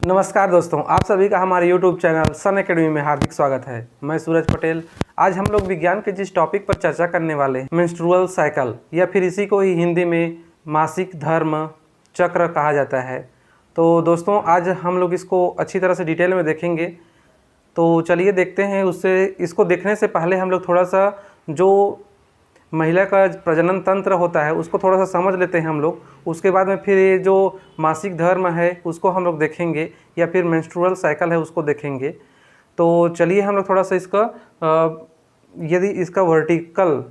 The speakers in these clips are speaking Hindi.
नमस्कार दोस्तों, आप सभी का हमारे YouTube चैनल सन एकेडमी में हार्दिक स्वागत है। मैं सूरज पटेल। आज हम लोग विज्ञान के जिस टॉपिक पर चर्चा करने वाले हैं, मेंस्ट्रुअल साइकिल या फिर इसी को ही हिंदी में मासिक धर्म चक्र कहा जाता है। तो दोस्तों आज हम लोग इसको अच्छी तरह से डिटेल में देखेंगे। तो चलिए देखते हैं। उससे इसको देखने से पहले हम लोग थोड़ा सा जो महिला का प्रजनन तंत्र होता है उसको थोड़ा सा समझ लेते हैं हम लोग। उसके बाद में फिर ये जो मासिक धर्म है उसको हम लोग देखेंगे या फिर मेंस्ट्रुअल साइकिल है उसको देखेंगे। तो चलिए हम लोग थोड़ा सा इसका यदि इसका वर्टिकल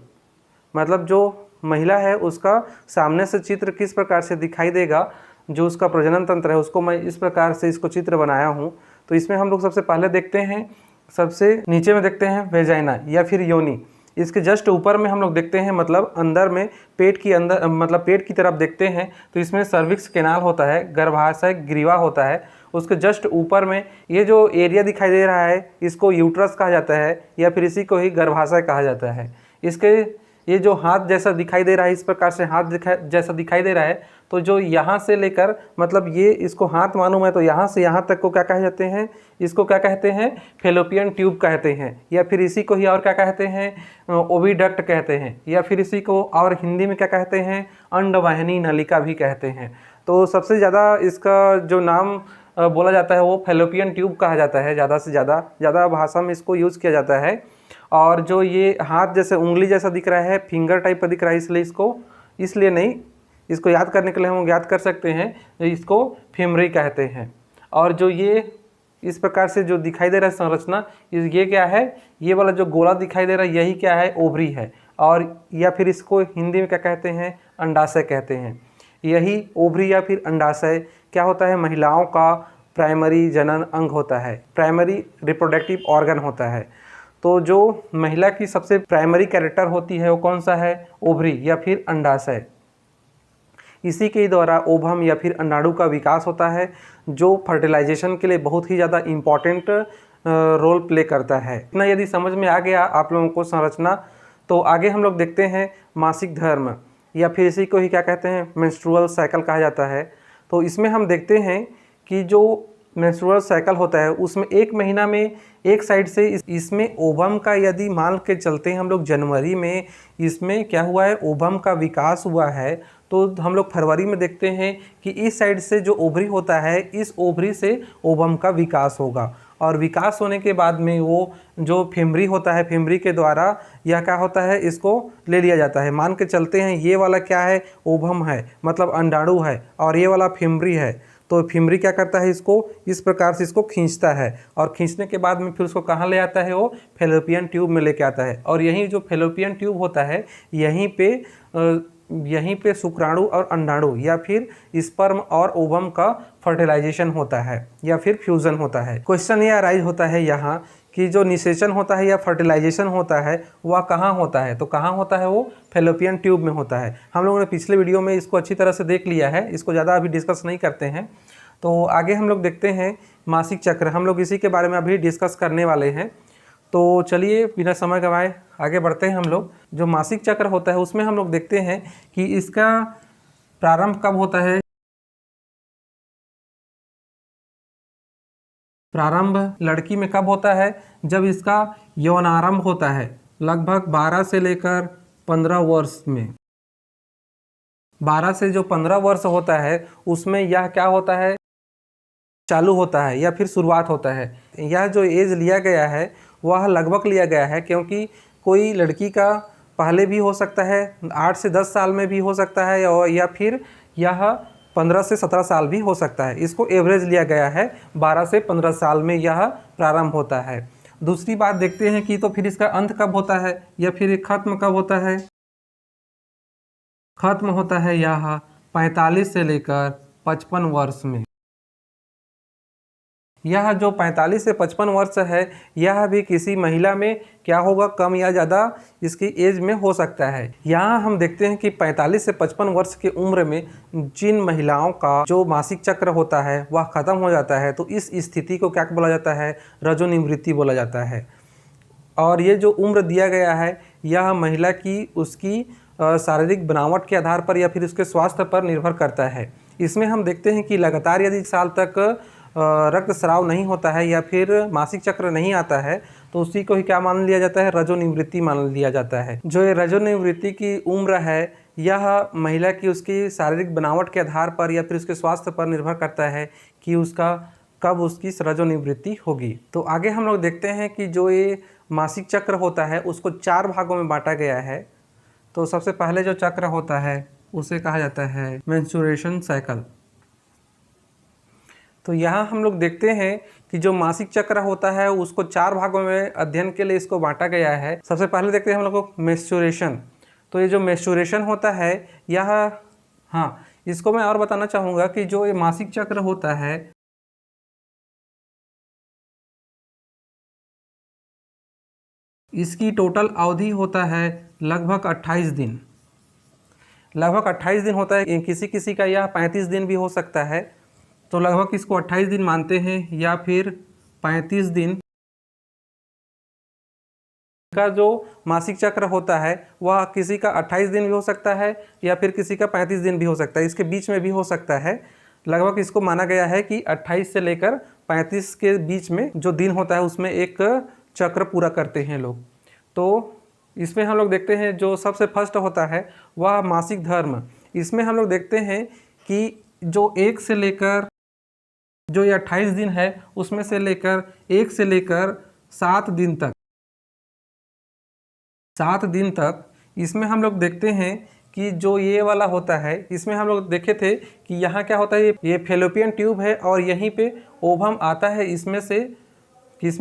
मतलब जो महिला है उसका सामने से चित्र किस प्रकार से दिखाई देगा, जो उसका प्रजनन तंत्र है उसको मैं इस प्रकार से इसको चित्र बनाया हूँ। तो इसमें हम लोग सबसे पहले देखते हैं, सबसे नीचे में देखते हैं वेजाइना या फिर योनि। इसके जस्ट ऊपर में हम लोग देखते हैं मतलब अंदर में पेट की अंदर मतलब पेट की तरफ देखते हैं तो इसमें सर्विक्स कैनाल होता है, गर्भाशय ग्रीवा होता है। उसके जस्ट ऊपर में ये जो एरिया दिखाई दे रहा है इसको यूट्रस कहा जाता है या फिर इसी को ही गर्भाशय कहा जाता है। इसके ये जो हाथ जैसा दिखाई दे रहा है, इस प्रकार से हाथ जैसा दिखाई दे रहा है, तो जो यहाँ से लेकर मतलब ये इसको हाथ मालूम है तो यहाँ से यहाँ तक को क्या कहे जाते हैं, इसको क्या कहते हैं, फेलोपियन ट्यूब कहते हैं या फिर इसी को ही और क्या कहते हैं, ओविडक्ट कहते हैं या फिर इसी को और हिंदी में क्या कहते हैं, अंडवाहिनी नलिका भी कहते हैं। तो सबसे ज़्यादा इसका जो नाम बोला जाता है वो फेलोपियन ट्यूब कहा जाता है। ज़्यादा से ज़्यादा भाषा में इसको यूज़ किया जाता है। और जो ये हाथ जैसे उंगली जैसा दिख रहा है, फिंगर टाइप का दिख रहा है, इसलिए नहीं, इसको याद करने के लिए हम याद कर सकते हैं, इसको फेमरी कहते हैं। और जो ये इस प्रकार से जो दिखाई दे रहा है संरचना, ये क्या है, ये वाला जो गोला दिखाई दे रहा है यही क्या है, ओवरी है। और या फिर इसको हिंदी में क्या कहते हैं, अंडाशय कहते हैं। यही ओवरी या फिर अंडाशय क्या होता है, महिलाओं का प्राइमरी जनन अंग होता है, प्राइमरी रिप्रोडक्टिव ऑर्गन होता है। तो जो महिला की सबसे प्राइमरी कैरेक्टर होती है वो कौन सा है, ओवरी या फिर अंडाशय। इसी के द्वारा ओवम या फिर अंडाणु का विकास होता है जो फर्टिलाइजेशन के लिए बहुत ही ज़्यादा इम्पॉर्टेंट रोल प्ले करता है। इतना यदि समझ में आ गया आप लोगों को संरचना, तो आगे हम लोग देखते हैं मासिक धर्म या फिर इसी को ही क्या कहते हैं, मेंस्ट्रुअल साइकिल कहा जाता है। तो इसमें हम देखते हैं कि जो मेंस्ट्रुअल साइकिल होता है उसमें एक महीना में एक साइड से इसमें ओवम का यदि मान के चलते हैं हम लोग जनवरी में इसमें क्या हुआ है, ओवम का विकास हुआ है, तो हम लोग फरवरी में देखते हैं कि इस साइड से जो ओवरी होता है इस ओवरी से ओवम का विकास होगा। और विकास होने के बाद में वो जो फेमरी होता है, फेमरी के द्वारा यह क्या होता है, इसको ले लिया जाता है। मान के चलते हैं ये वाला क्या है, ओवम है मतलब अंडाणु है, और ये वाला फेमरी है। तो फेमरी क्या करता है, इसको इस प्रकार से इसको खींचता है और खींचने के बाद में फिर उसको कहाँ ले आता है, वो फेलोपियन ट्यूब में लेके आता है। और यही जो फेलोपियन ट्यूब होता है यहीं पे शुक्राणु और अंडाणु या फिर स्पर्म और ओवम का फर्टिलाइजेशन होता है या फिर फ्यूजन होता है। क्वेश्चन ये अराइज होता है यहाँ कि जो निषेचन होता है या फर्टिलाइजेशन होता है वह कहाँ होता है, तो कहाँ होता है, वो फेलोपियन ट्यूब में होता है। हम लोगों ने पिछले वीडियो में इसको अच्छी तरह से देख लिया है, इसको ज़्यादा अभी डिस्कस नहीं करते हैं। तो आगे हम लोग देखते हैं मासिक चक्र, हम लोग इसी के बारे में अभी डिस्कस करने वाले हैं। तो चलिए बिना समय गंवाए आगे बढ़ते हैं। हम लोग जो मासिक चक्र होता है उसमें हम लोग देखते हैं कि इसका प्रारंभ कब होता है। प्रारंभ लड़की में कब होता है, जब इसका यौनारंभ होता है लगभग 12 से लेकर 15 वर्ष में। 12 से जो 15 वर्ष होता है उसमें यह क्या होता है, चालू होता है या फिर शुरुआत होता है। यह जो एज लिया गया है वह लगभग लिया गया है क्योंकि कोई लड़की का पहले भी हो सकता है, 8 से 10 साल में भी हो सकता है, या फिर यह 15 से 17 साल भी हो सकता है। इसको एवरेज लिया गया है, 12 से 15 साल में यह प्रारंभ होता है। दूसरी बात देखते हैं कि तो फिर इसका अंत कब होता है या फिर खत्म कब होता है। खत्म होता है यह 45 से लेकर 55 वर्ष में। यह जो 45 से 55 वर्ष है यह भी किसी महिला में क्या होगा, कम या ज़्यादा इसकी एज में हो सकता है। यहाँ हम देखते हैं कि 45 से 55 वर्ष की उम्र में जिन महिलाओं का जो मासिक चक्र होता है वह ख़त्म हो जाता है, तो इस स्थिति को क्या बोला जाता है, रजोनिवृत्ति बोला जाता है। और ये जो उम्र दिया गया है यह महिला की उसकी शारीरिक बनावट के आधार पर या फिर उसके स्वास्थ्य पर निर्भर करता है। इसमें हम देखते हैं कि लगातार यदि साल तक रक्तस्राव नहीं होता है या फिर मासिक चक्र नहीं आता है तो उसी को ही क्या मान लिया जाता है, रजोनिवृत्ति मान लिया जाता है। जो ये रजोनिवृत्ति की उम्र है यह महिला की उसकी शारीरिक बनावट के आधार पर या फिर उसके स्वास्थ्य पर निर्भर करता है कि उसका कब उसकी रजोनिवृत्ति होगी। तो आगे हम लोग देखते हैं कि जो ये मासिक चक्र होता है उसको 4 भागों में बांटा गया है। तो सबसे पहले जो चक्र होता है उसे कहा जाता है मेंस्ट्रुएशन साइकिल। तो यहाँ हम लोग देखते हैं कि जो मासिक चक्र होता है उसको 4 भागों में अध्ययन के लिए इसको बांटा गया है। सबसे पहले देखते हैं हम लोग को मेंस्ट्रुएशन। तो ये जो मेंस्ट्रुएशन होता है यह, हाँ, इसको मैं और बताना चाहूँगा कि जो ये मासिक चक्र होता है इसकी टोटल अवधि होता है लगभग 28 दिन। लगभग 28 दिन होता है, किसी किसी का यह 35 दिन भी हो सकता है। तो लगभग इसको 28 दिन मानते हैं या फिर 35 दिन का जो मासिक चक्र होता है वह किसी का 28 दिन भी हो सकता है या फिर किसी का 35 दिन भी हो सकता है, इसके बीच में भी हो सकता है। लगभग इसको माना गया है कि 28 से लेकर 35 के बीच में जो दिन होता है उसमें एक चक्र पूरा करते हैं लोग। तो इसमें हम लोग देखते हैं जो सबसे फर्स्ट होता है वह मासिक धर्म। इसमें हम लोग देखते हैं कि जो 1 से लेकर जो ये 28 दिन है उसमें से लेकर 1 से लेकर 7 दिन तक, 7 दिन तक इसमें हम लोग देखते हैं कि जो ये वाला होता है इसमें हम लोग देखे थे कि यहाँ क्या होता है, ये फैलोपियन ट्यूब है और यहीं पे ओवम आता है, इसमें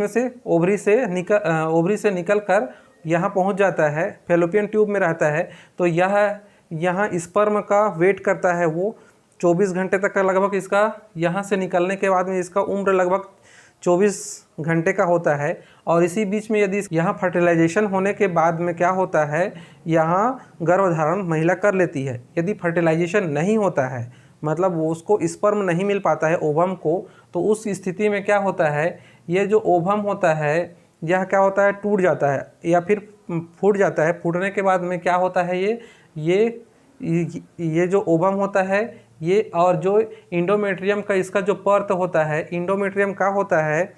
से ओवरी से निकल कर यहाँ पहुँच जाता है, फैलोपियन ट्यूब में रहता है। तो यहाँ स्पर्म का वेट करता है वो 24 घंटे तक का लगभग इसका, यहाँ से निकलने के बाद में इसका उम्र लगभग 24 घंटे का होता है। और इसी बीच में यदि यहाँ फर्टिलाइजेशन होने के बाद में क्या होता है, यहाँ गर्भधारण महिला कर लेती है। यदि फर्टिलाइजेशन नहीं होता है मतलब वो उसको स्पर्म नहीं मिल पाता है ओवम को, तो उस स्थिति में क्या होता है, ये जो ओवम होता है यह क्या होता है, टूट जाता है या फिर फूट जाता है। फूटने के बाद में क्या होता है, ये जो ओवम होता है ये, और जो इंडोमेट्रियम का इसका जो परत होता है, इंडोमेट्रियम का होता है,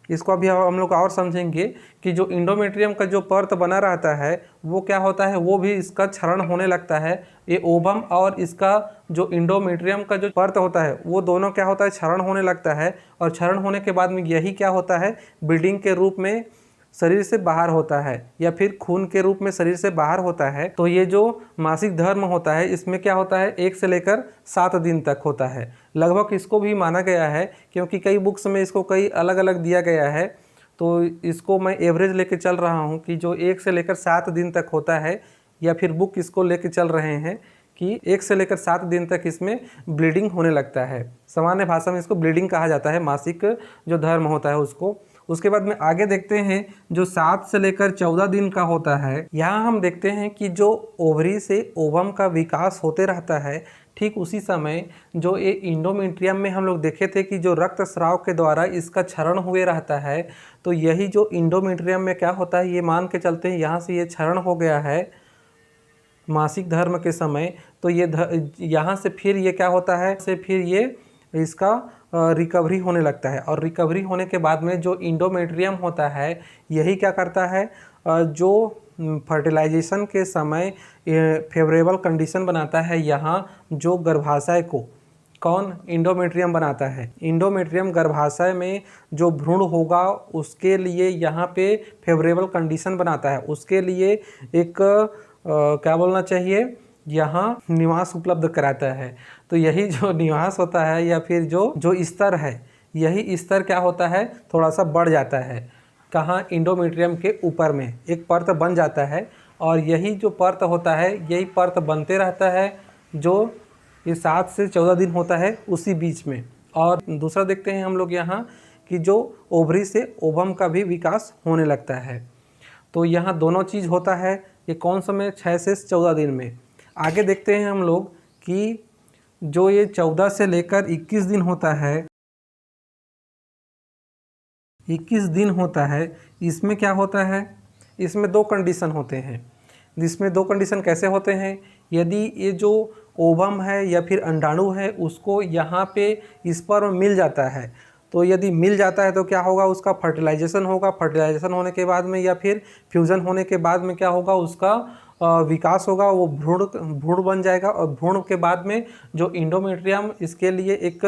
इसको अभी हम लोग और समझेंगे कि जो इंडोमेट्रियम का जो परत बना रहता है वो क्या होता है, वो भी इसका क्षरण होने लगता है। ये ओवम और इसका जो इंडोमेट्रियम का जो परत होता है वो दोनों क्या होता है, क्षरण होने लगता है। और क्षरण होने के बाद में यही क्या होता है, ब्लीडिंग के रूप में शरीर से बाहर होता है या फिर खून के रूप में शरीर से बाहर होता है। तो ये जो मासिक धर्म होता है इसमें क्या होता है, 1 से लेकर 7 दिन तक होता है। लगभग इसको भी माना गया है क्योंकि कई बुक्स में इसको कई अलग अलग दिया गया है। तो इसको मैं एवरेज लेके चल रहा हूँ कि जो 1 से लेकर 7 दिन तक होता है, या फिर बुक इसको लेके चल रहे हैं कि 1 से लेकर 7 दिन तक इसमें ब्लीडिंग होने लगता है। सामान्य भाषा में इसको ब्लीडिंग कहा जाता है, मासिक जो धर्म होता है उसको। उसके बाद में आगे देखते हैं जो 7 से लेकर 14 दिन का होता है। यहाँ हम देखते हैं कि जो ओवरी से ओवम का विकास होते रहता है, ठीक उसी समय जो ये इंडोमेट्रियम में हम लोग देखे थे कि जो रक्तस्राव के द्वारा इसका क्षरण हुए रहता है। तो यही जो इंडोमेट्रियम में क्या होता है, ये मान के चलते हैं यहाँ से ये क्षरण हो गया है मासिक धर्म के समय। तो ये यहाँ से फिर ये क्या होता है, से फिर ये इसका रिकवरी होने लगता है। और रिकवरी होने के बाद में जो इंडोमेट्रियम होता है यही क्या करता है, जो फर्टिलाइजेशन के समय फेवरेबल कंडीशन बनाता है। यहाँ जो गर्भाशय को कौन, इंडोमेट्रियम बनाता है। इंडोमेट्रियम गर्भाशय में जो भ्रूण होगा उसके लिए यहाँ पे फेवरेबल कंडीशन बनाता है, उसके लिए एक क्या बोलना चाहिए, यहाँ निवास उपलब्ध कराता है। तो यही जो निवास होता है या फिर जो स्तर है, यही स्तर क्या होता है, थोड़ा सा बढ़ जाता है। कहाँ, इंडोमेट्रियम के ऊपर में एक परत बन जाता है और यही जो परत होता है यही परत बनते रहता है जो ये 7 से 14 दिन होता है उसी बीच में। और दूसरा देखते हैं हम लोग यहाँ कि जो ओवरी से ओवम का भी विकास होने लगता है। तो यहाँ दोनों चीज़ होता है। ये कौन सा में, 6 से 14 दिन में। आगे देखते हैं हम लोग कि जो ये 14 से लेकर 21 दिन होता है, 21 दिन होता है, इसमें क्या होता है, इसमें 2 कंडीशन होते हैं। जिसमें 2 कंडीशन कैसे होते हैं, यदि ये जो ओवम है या फिर अंडाणु है उसको यहाँ पे स्पर्म मिल जाता है तो यदि मिल जाता है तो क्या होगा, उसका फर्टिलाइजेशन होगा। फर्टिलाइजेशन होने के बाद में या फिर फ्यूज़न होने के बाद में क्या होगा, उसका विकास होगा, वो भ्रूण भ्रूण बन जाएगा। और भ्रूण के बाद में जो इंडोमेट्रियम इसके लिए एक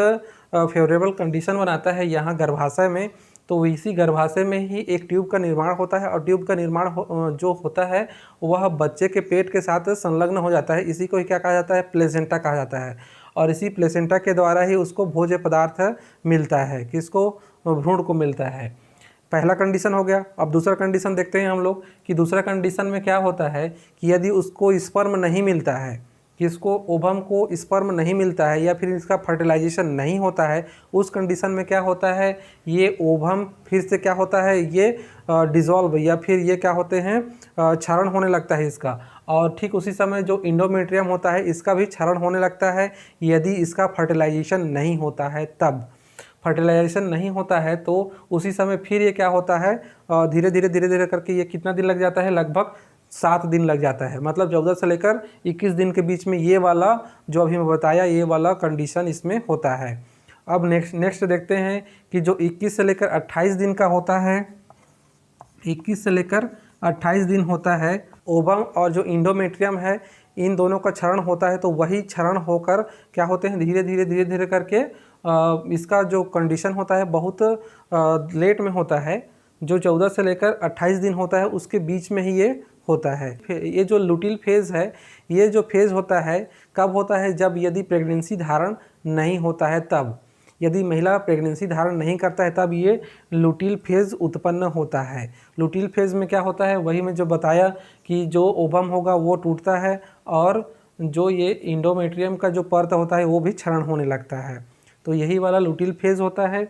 फेवरेबल कंडीशन बनाता है यहाँ गर्भाशय में, तो इसी गर्भाशय में ही एक ट्यूब का निर्माण होता है। और ट्यूब का निर्माण जो होता है वह बच्चे के पेट के साथ संलग्न हो जाता है। इसी को ही क्या कहा जाता है, प्लेसेंटा कहा जाता है। और इसी प्लेसेंटा के द्वारा ही उसको भोज्य पदार्थ मिलता है, किसको, भ्रूण को मिलता है। पहला कंडीशन हो गया। अब दूसरा कंडीशन देखते हैं हम लोग कि दूसरा कंडीशन में क्या होता है कि यदि उसको स्पर्म नहीं मिलता है, किसको, ओवम को स्पर्म नहीं मिलता है या फिर इसका फर्टिलाइजेशन नहीं होता है, उस कंडीशन में क्या होता है, ये ओवम फिर से क्या होता है, ये डिज़ोल्व या फिर ये क्या होते हैं, क्षरण होने लगता है इसका। और ठीक उसी समय जो इंडोमेट्रियम होता है इसका भी क्षरण होने लगता है यदि इसका फर्टिलाइजेशन नहीं होता है तब। फर्टिलाइजेशन नहीं होता है तो उसी समय फिर ये क्या होता है, धीरे धीरे करके ये कितना दिन लग जाता है, लगभग 7 दिन लग जाता है। मतलब 14 से लेकर 21 दिन के बीच में ये वाला जो अभी मैं बताया, ये वाला कंडीशन इसमें होता है। अब नेक्स्ट देखते हैं कि जो 21 से लेकर 28 दिन का होता है, 21 से लेकर 28 दिन होता है, ओवम और जो इंडोमेट्रियम है इन दोनों का क्षरण होता है। तो वही क्षरण होकर क्या होते हैं, धीरे धीरे करके इसका जो कंडीशन होता है बहुत लेट में होता है। जो 14 से लेकर 28 दिन होता है उसके बीच में ही ये होता है। ये जो लुटील फेज़ है, ये जो फेज़ होता है कब होता है, जब यदि प्रेगनेंसी धारण नहीं होता है तब। यदि महिला प्रेगनेंसी धारण नहीं करता है तब ये लुटील फेज़ उत्पन्न होता है। लुटील फेज़ में क्या होता है, वही मैं जो बताया कि जो ओवम होगा वो टूटता है और जो ये इंडोमेट्रियम का जो परत होता है वो भी क्षरण होने लगता है। तो यही वाला लुटील फेज़ होता है।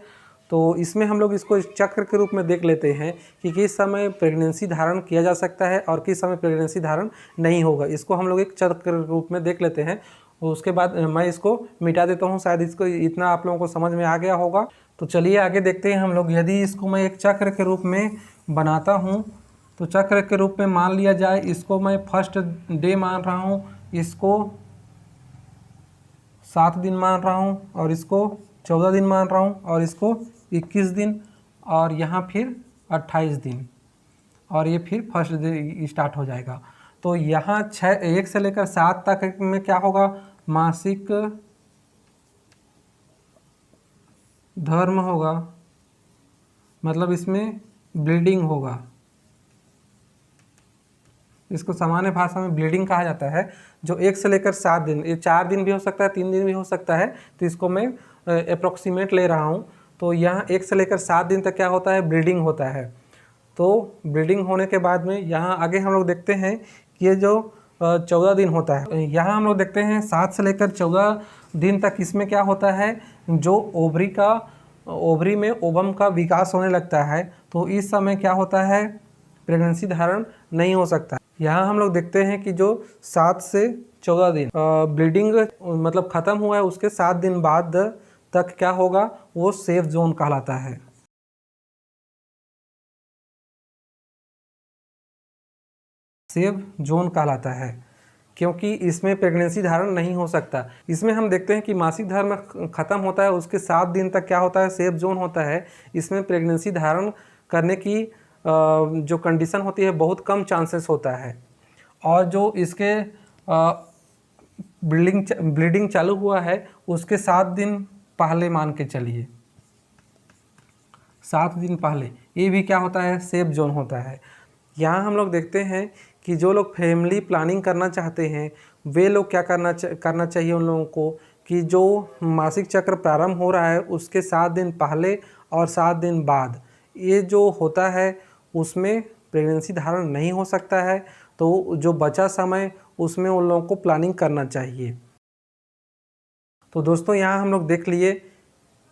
तो इसमें हम लोग इसको चक्र के रूप में देख लेते हैं कि किस समय प्रेगनेंसी धारण किया जा सकता है और किस समय प्रेगनेंसी धारण नहीं होगा। इसको हम लोग एक चक्र के रूप में देख लेते हैं। उसके बाद मैं इसको मिटा देता हूँ, शायद इसको इतना आप लोगों को समझ में आ गया होगा। तो चलिए आगे देखते हैं हम लोग। यदि इसको मैं एक चक्र के रूप में बनाता हूँ तो चक्र के रूप में मान लिया जाए, इसको मैं फर्स्ट डे मान रहा हूँ, इसको 7 दिन मान रहा हूँ और इसको 14 दिन मान रहा हूँ और इसको 21 दिन और यहाँ फिर 28 दिन और ये फिर फर्स्ट डे स्टार्ट हो जाएगा। तो यहाँ 1 से लेकर 7 तक में क्या होगा, मासिक धर्म होगा, मतलब इसमें ब्लीडिंग होगा। इसको सामान्य भाषा में ब्लीडिंग कहा जाता है। जो 1 से लेकर 7 दिन, ये 4 दिन भी हो सकता है, 3 दिन भी हो सकता है, तो इसको मैं अप्रोक्सीमेट ले रहा हूँ। तो यहाँ 1 से लेकर 7 दिन तक क्या होता है, ब्लीडिंग होता है। तो ब्लीडिंग होने के बाद में यहाँ आगे हम लोग देखते हैं कि ये जो 14 दिन होता है, यहाँ हम लोग देखते हैं 7 से लेकर 14 दिन तक इसमें क्या होता है, जो ओवरी में ओवम का विकास होने लगता है। तो इस समय क्या होता है, प्रेगनेंसी धारण नहीं हो सकता। यहाँ हम लोग देखते हैं कि जो 7 से 14 दिन ब्लीडिंग मतलब ख़त्म हुआ है, उसके 7 दिन बाद तक क्या होगा, वो सेफ जोन कहलाता है। सेफ जोन कहलाता है क्योंकि इसमें प्रेगनेंसी धारण नहीं हो सकता। इसमें हम देखते हैं कि मासिक धर्म खत्म होता है, उसके 7 दिन तक क्या होता है, सेफ जोन होता है। इसमें प्रेगनेंसी धारण करने की जो कंडीशन होती है बहुत कम चांसेस होता है। और जो इसके ब्लीडिंग चालू हुआ है उसके 7 दिन पहले मान के चलिए, 7 दिन पहले ये भी क्या होता है, सेफ जोन होता है। यहाँ हम लोग देखते हैं कि जो लोग फैमिली प्लानिंग करना चाहते हैं वे लोग क्या करना चाहिए उन लोगों को कि जो मासिक चक्र प्रारंभ हो रहा है उसके 7 दिन पहले और 7 दिन बाद ये जो होता है उसमें प्रेगनेंसी धारण नहीं हो सकता है। तो जो बचा समय उसमें उन लोगों को प्लानिंग करना चाहिए। तो दोस्तों यहाँ हम लोग देख लिए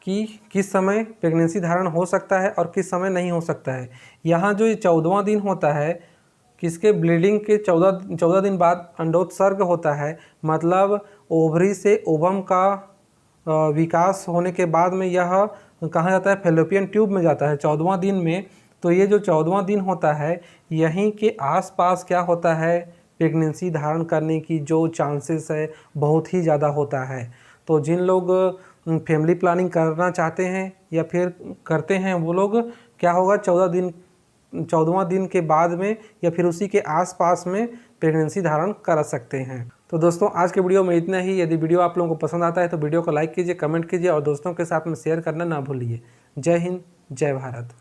कि किस समय प्रेगनेंसी धारण हो सकता है और किस समय नहीं हो सकता है। यहाँ जो ये 14वां दिन होता है, किसके, ब्लीडिंग के 14 दिन बाद अंडोत्सर्ग होता है। मतलब ओवरी से ओवम का विकास होने के बाद में यह कहा जाता है फैलोपियन ट्यूब में जाता है 14वां दिन में। तो ये जो 14वां दिन होता है यहीं के आसपास क्या होता है, प्रेगनेंसी धारण करने की जो चांसेस है बहुत ही ज़्यादा होता है। तो जिन लोग फैमिली प्लानिंग करना चाहते हैं या फिर करते हैं वो लोग, क्या होगा 14वां दिन के बाद में या फिर उसी के आसपास में प्रेगनेंसी धारण कर सकते हैं। तो दोस्तों आज के वीडियो में इतना ही। यदि वीडियो आप लोगों को पसंद आता है तो वीडियो को लाइक कीजिए, कमेंट कीजिए और दोस्तों के साथ में शेयर करना ना भूलिए। जय हिंद, जय भारत।